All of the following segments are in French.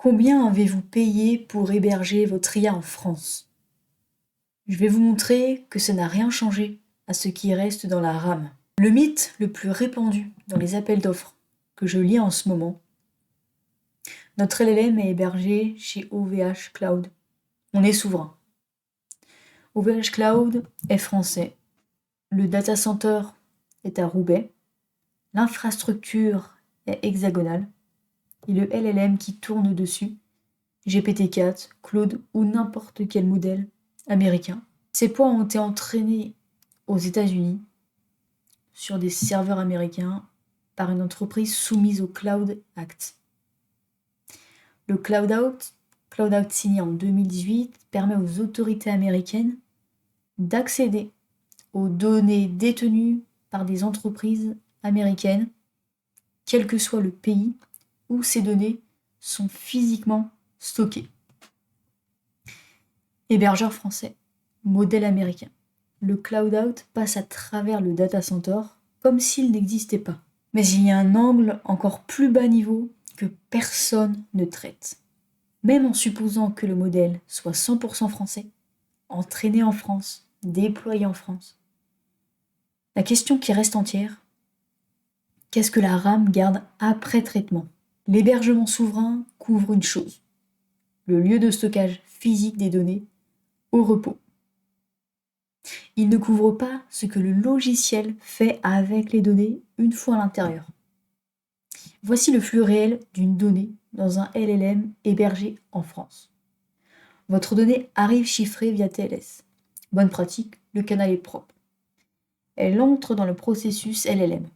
Combien avez-vous payé pour héberger votre IA en France? Je vais vous montrer que ça n'a rien changé à ce qui reste dans la RAM. Le mythe le plus répandu dans les appels d'offres que je lis en ce moment, notre LLM est hébergé chez OVH Cloud. On est souverain. OVH Cloud est français. Le data center est à Roubaix. L'infrastructure est hexagonale. Et le LLM qui tourne dessus, GPT-4, Claude ou n'importe quel modèle américain. Ces poids ont été entraînés aux États-Unis sur des serveurs américains par une entreprise soumise au Cloud Act. Le Cloud Act signé en 2018 permet aux autorités américaines d'accéder aux données détenues par des entreprises américaines, quel que soit le pays où ces données sont physiquement stockées. Hébergeur français, modèle américain. Le Cloud Out passe à travers le data center comme s'il n'existait pas. Mais il y a un angle encore plus bas niveau que personne ne traite. Même en supposant que le modèle soit 100% français, entraîné en France, déployé en France. La question qui reste entière, qu'est-ce que la RAM garde après traitement? L'hébergement souverain couvre une chose, le lieu de stockage physique des données au repos. Il ne couvre pas ce que le logiciel fait avec les données une fois à l'intérieur. Voici le flux réel d'une donnée dans un LLM hébergé en France. Votre donnée arrive chiffrée via TLS. Bonne pratique, le canal est propre. Elle entre dans le processus LLM.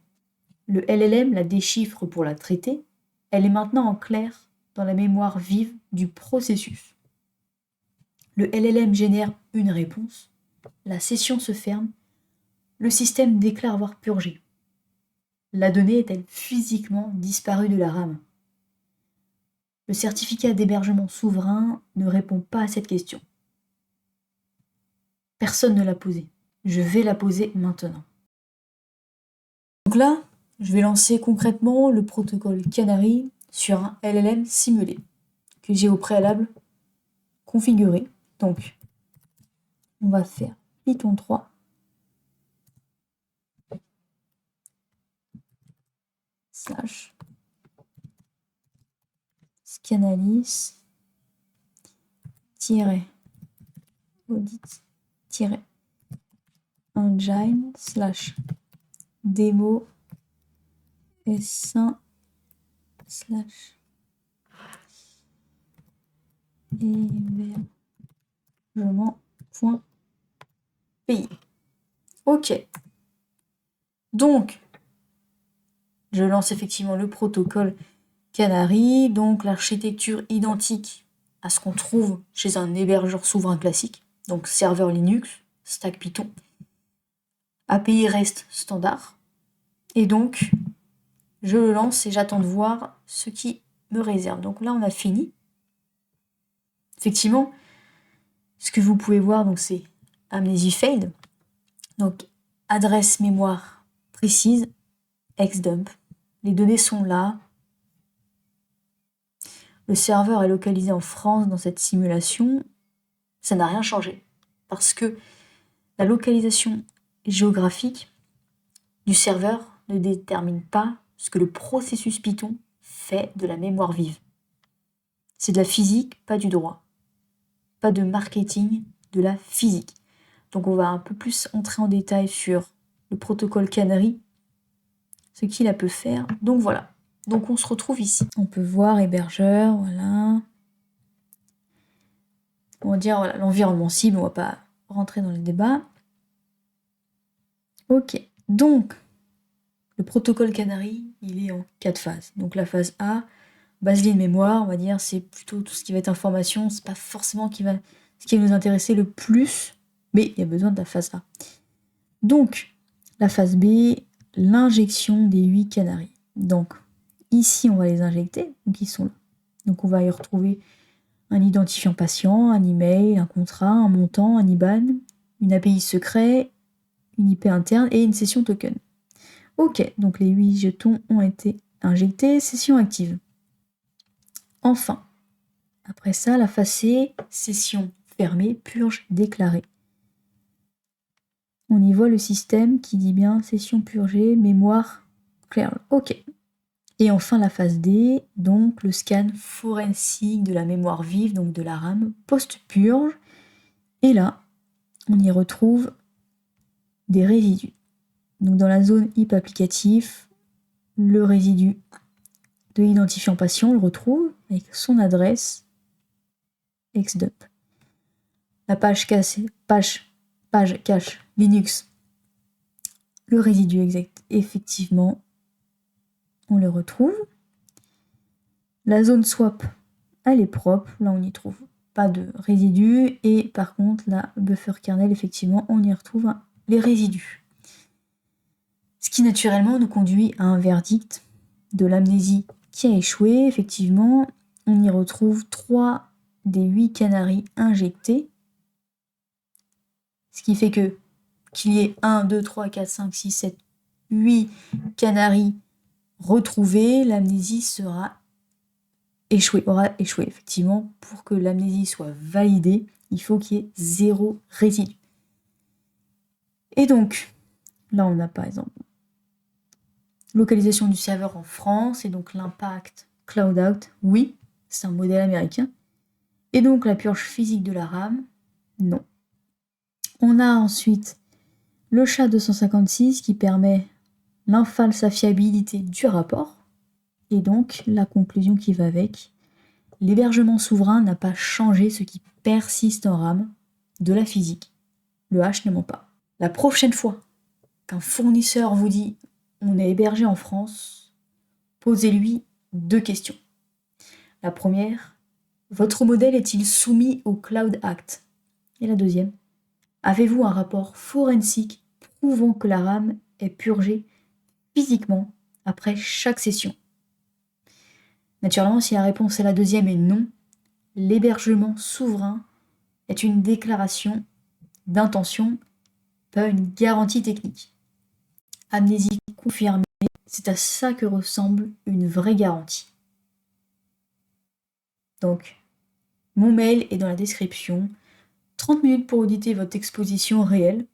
Le LLM la déchiffre pour la traiter. Elle est maintenant en clair dans la mémoire vive du processus. Le LLM génère une réponse. La session se ferme. Le système déclare avoir purgé. La donnée est-elle physiquement disparue de la RAM? Le certificat d'hébergement souverain ne répond pas à cette question. Personne ne l'a posée. Je vais la poser maintenant. Donc là, je vais lancer concrètement le protocole Canary sur un LLM simulé que j'ai au préalable configuré. Donc, on va faire Python 3 slash Scanalyse audit engine slash démo S1 slash hébergement.py. Ok. Donc, je lance effectivement le protocole Canary, donc l'architecture identique à ce qu'on trouve chez un hébergeur souverain classique, donc serveur Linux, stack Python. API REST standard. Et donc, je le lance et j'attends de voir ce qui me réserve. Donc là, on a fini. Effectivement, ce que vous pouvez voir, donc c'est amnésie failed. Donc, adresse mémoire précise, xdump. Les données sont là. Le serveur est localisé en France dans cette simulation. Ça n'a rien changé. Parce que la localisation géographique du serveur ne détermine pas ce que le processus Python fait de la mémoire vive. C'est de la physique, pas du droit. Pas de marketing, de la physique. Donc on va un peu plus entrer en détail sur le protocole Canary, ce qu'il peut faire. Donc voilà. Donc on se retrouve ici. On peut voir hébergeur, voilà. On va dire voilà, l'environnement cible, on va pas rentrer dans le débat. Ok, donc le protocole Canary, il est en 4 phases. Donc la phase A, baseline mémoire, on va dire, c'est plutôt tout ce qui va être information, c'est pas forcément ce qui va nous intéresser le plus, mais il y a besoin de la phase A. Donc, la phase B, l'injection des 8 canaries. Donc, ici, on va les injecter, donc ils sont là. Donc, on va y retrouver un identifiant patient, un email, un contrat, un montant, un IBAN, une API secret, une IP interne et une session token. Ok, donc les 8 jetons ont été injectés, session active. Enfin, Après ça, la phase C, session fermée, purge déclarée. On y voit le système qui dit bien session purgée, mémoire clear. OK. Et enfin la phase D, donc le scan forensique de la mémoire vive, donc de la RAM, post-purge. Et là, on y retrouve des résidus. Donc dans la zone HIP applicatif, le résidu de l'identifiant patient, on le retrouve avec son adresse xdump. La page cache Linux, le résidu exact, effectivement, on le retrouve. La zone swap, elle est propre, là on n'y trouve pas de résidus, et par contre la buffer kernel, effectivement, on y retrouve les résidus. Ce qui naturellement nous conduit à un verdict de l'amnésie qui a échoué. Effectivement, on y retrouve 3 des 8 canaries injectés, ce qui fait qu'il y ait 1, 2, 3, 4, 5, 6, 7, 8 canaries retrouvés, l'amnésie aura échoué. Effectivement, pour que l'amnésie soit validée, il faut qu'il y ait 0 résidu. Et donc, là on a par exemple localisation du serveur en France, et donc l'impact cloud out, oui, c'est un modèle américain. Et donc la purge physique de la RAM, non. On a ensuite le SHA-256 qui permet l'infalsifiabilité du rapport, et donc la conclusion qui va avec. L'hébergement souverain n'a pas changé ce qui persiste en RAM de la physique. Le hash ne ment pas. La prochaine fois qu'un fournisseur vous dit « on est hébergé en France », posez-lui 2 questions. La première, votre modèle est-il soumis au Cloud Act? Et la deuxième, avez-vous un rapport forensique prouvant que la RAM est purgée physiquement après chaque session? Naturellement, si la réponse est la deuxième et non, l'hébergement souverain est une déclaration d'intention, pas une garantie technique. Amnésie confirmée, c'est à ça que ressemble une vraie garantie. Donc, mon mail est dans la description. 30 minutes pour auditer votre exposition réelle.